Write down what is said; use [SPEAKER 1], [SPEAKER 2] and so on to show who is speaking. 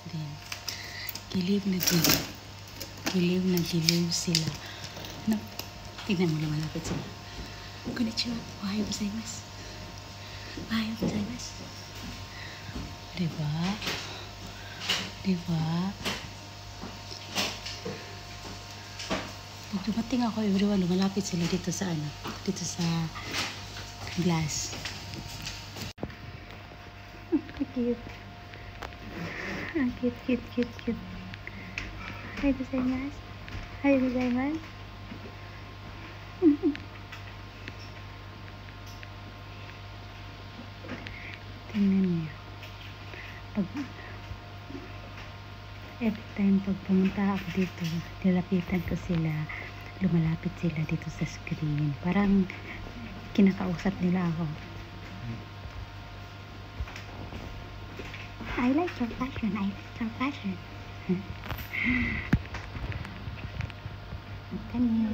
[SPEAKER 1] screen. Giliw na giliw. Giliw na giliw sila. No? Tignan mo, lumalapit sila. Konnichiwa. Ohayo gozaimasu. Ohayo gozaimasu. Diba? Diba? Pag dumating ako, everyone, lumalapit sila dito sa ano, dito sa glass. Cute. Cute. Ohayo gozaimasu. Ohayo gozaimasu. Tingnan niyo. Every time pag pumunta ako dito, nilapitan ko sila, lumalapit sila dito sa screen. Parang kinakausap nila ako. I like your fashion. I like your fashion. Kanya.